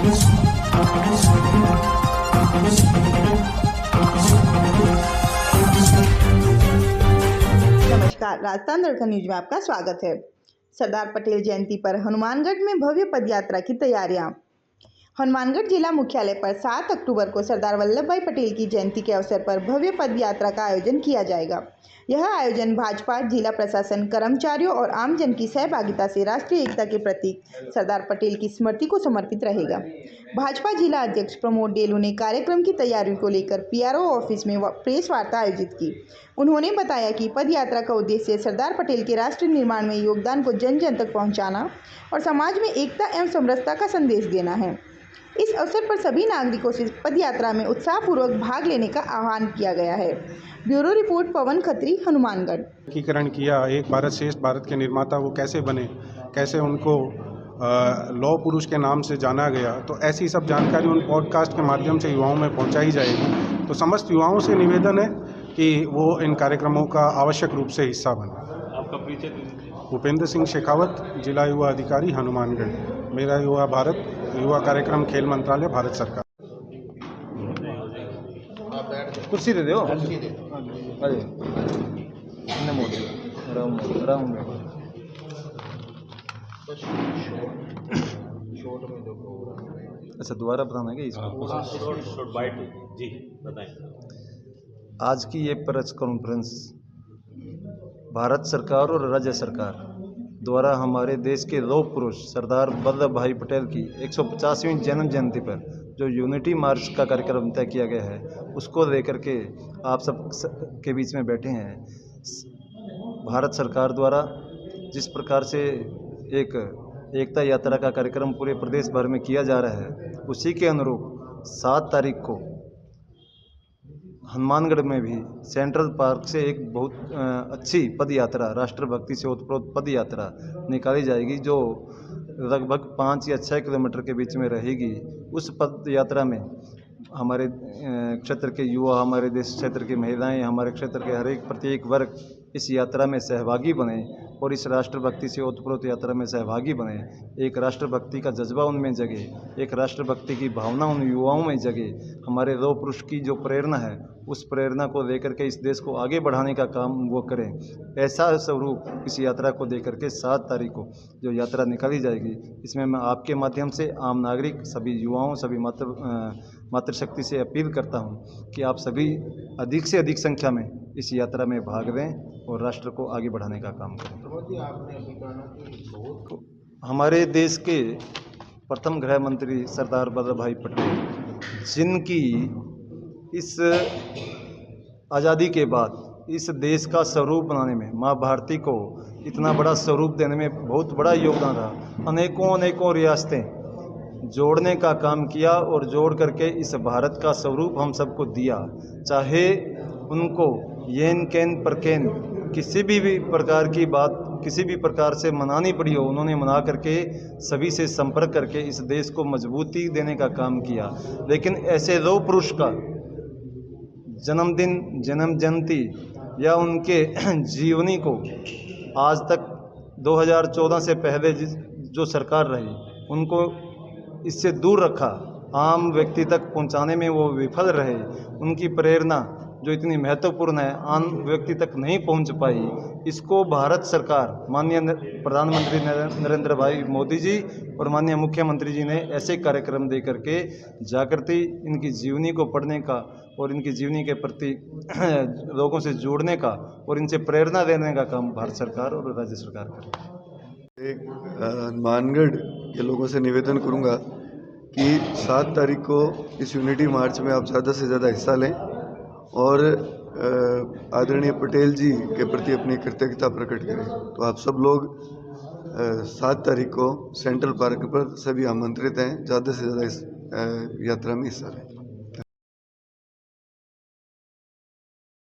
नमस्कार, राजस्थान दर्पण न्यूज में आपका स्वागत है। सरदार पटेल जयंती पर हनुमानगढ़ में भव्य पदयात्रा की तैयारियां। हनुमानगढ़ जिला मुख्यालय पर 7 अक्टूबर को सरदार वल्लभ भाई पटेल की जयंती के अवसर पर भव्य पदयात्रा का आयोजन किया जाएगा। यह आयोजन भाजपा, जिला प्रशासन, कर्मचारियों और आमजन की सहभागिता से राष्ट्रीय एकता के प्रतीक सरदार पटेल की स्मृति को समर्पित रहेगा। भाजपा जिला अध्यक्ष प्रमोद डेलू ने कार्यक्रम की तैयारियों को लेकर पीआरओ ऑफिस में प्रेस वार्ता आयोजित की। उन्होंने बताया कि पदयात्रा का उद्देश्य सरदार पटेल के राष्ट्र निर्माण में योगदान को जन जन तक पहुंचाना और समाज में एकता एवं समरसता का संदेश देना है। इस अवसर पर सभी नागरिकों से पदयात्रा में उत्साहपूर्वक भाग लेने का आह्वान किया गया है। ब्यूरो रिपोर्ट, पवन खत्री, हनुमानगढ़। एकीकरण किया, एक भारत श्रेष्ठ भारत के निर्माता वो कैसे बने, कैसे उनको लौह पुरुष के नाम से जाना गया, तो ऐसी सब जानकारी उन पॉडकास्ट के माध्यम से युवाओं में पहुंचाई जाएगी। तो समस्त युवाओं से निवेदन है कि वो इन कार्यक्रमों का आवश्यक रूप से हिस्सा बने। आपका परिचय दीजिए। भूपेंद्र सिंह शेखावत, जिला युवा अधिकारी, हनुमानगढ़। मेरा युवा भारत युवा कार्यक्रम खेल मंत्रालय, भारत सरकार। कुर्सी दे दो। अरे अच्छा, दोबारा बताना है कि इसको शॉर्ट बाइट जी बताएं। आज की ये प्रेस कॉन्फ्रेंस भारत सरकार और राज्य सरकार द्वारा हमारे देश के लौह पुरुष सरदार वल्लभ भाई पटेल की 150वीं जन्म जयंती पर जो यूनिटी मार्च का कार्यक्रम तय किया गया है, उसको लेकर के आप सब के बीच में बैठे हैं। भारत सरकार द्वारा जिस प्रकार से एक एकता यात्रा का कार्यक्रम पूरे प्रदेश भर में किया जा रहा है, उसी के अनुरूप 7 तारीख को हनुमानगढ़ में भी सेंट्रल पार्क से एक बहुत अच्छी पद यात्रा, राष्ट्रभक्ति से ओतप्रोत पद यात्रा निकाली जाएगी, जो लगभग 5 या 6 किलोमीटर के बीच में रहेगी। उस पद यात्रा में हमारे क्षेत्र के युवा, हमारे देश क्षेत्र की महिलाएं, हमारे क्षेत्र के हर एक प्रत्येक वर्ग इस यात्रा में सहभागी बने और इस राष्ट्रभक्ति से ओतप्रोत यात्रा में सहभागी बने। एक राष्ट्रभक्ति का जज्बा उनमें जगे, एक राष्ट्रभक्ति की भावना उन युवाओं में जगे। हमारे लौह पुरुष की जो प्रेरणा है, उस प्रेरणा को लेकर के इस देश को आगे बढ़ाने का काम वो करें। ऐसा स्वरूप इस यात्रा को देकर के 7 तारीख को जो यात्रा निकाली जाएगी, इसमें मैं आपके माध्यम से आम नागरिक, सभी युवाओं, सभी मातृशक्ति से अपील करता हूं कि आप सभी अधिक से अधिक संख्या में इस यात्रा में भाग लें और राष्ट्र को आगे बढ़ाने का काम करें। हमारे देश के प्रथम गृह मंत्री सरदार वल्लभ भाई पटेल, जिनकी इस आज़ादी के बाद इस देश का स्वरूप बनाने में, माँ भारती को इतना बड़ा स्वरूप देने में बहुत बड़ा योगदान रहा। अनेकों रियासतें जोड़ने का काम किया और जोड़ करके इस भारत का स्वरूप हम सबको दिया। चाहे उनको येन कैन परकेन किसी भी प्रकार की बात, किसी भी प्रकार से मनानी पड़ी हो, उन्होंने मना करके सभी से संपर्क करके इस देश को मजबूती देने का काम किया। लेकिन ऐसे लौह पुरुष का जन्मदिन, जन्म जयंती या उनके जीवनी को आज तक 2014 से पहले जो सरकार रही, उनको इससे दूर रखा, आम व्यक्ति तक पहुंचाने में वो विफल रहे। उनकी प्रेरणा जो इतनी महत्वपूर्ण है, आम व्यक्ति तक नहीं पहुंच पाई। इसको भारत सरकार, माननीय प्रधानमंत्री नरेंद्र भाई मोदी जी और माननीय मुख्यमंत्री जी ने ऐसे कार्यक्रम दे करके जागृति, इनकी जीवनी को पढ़ने का और इनकी जीवनी के प्रति लोगों से जोड़ने का और इनसे प्रेरणा देने का काम भारत सरकार और राज्य सरकार कर। एक हनुमानगढ़ के लोगों से निवेदन करूंगा कि 7 तारीख को इस यूनिटी मार्च में आप ज़्यादा से ज़्यादा हिस्सा लें और आदरणीय पटेल जी के प्रति अपनी कृतज्ञता प्रकट करें। तो आप सब लोग 7 तारीख को सेंट्रल पार्क पर सभी आमंत्रित हैं, ज़्यादा से ज़्यादा इस यात्रा में हिस्सा लें।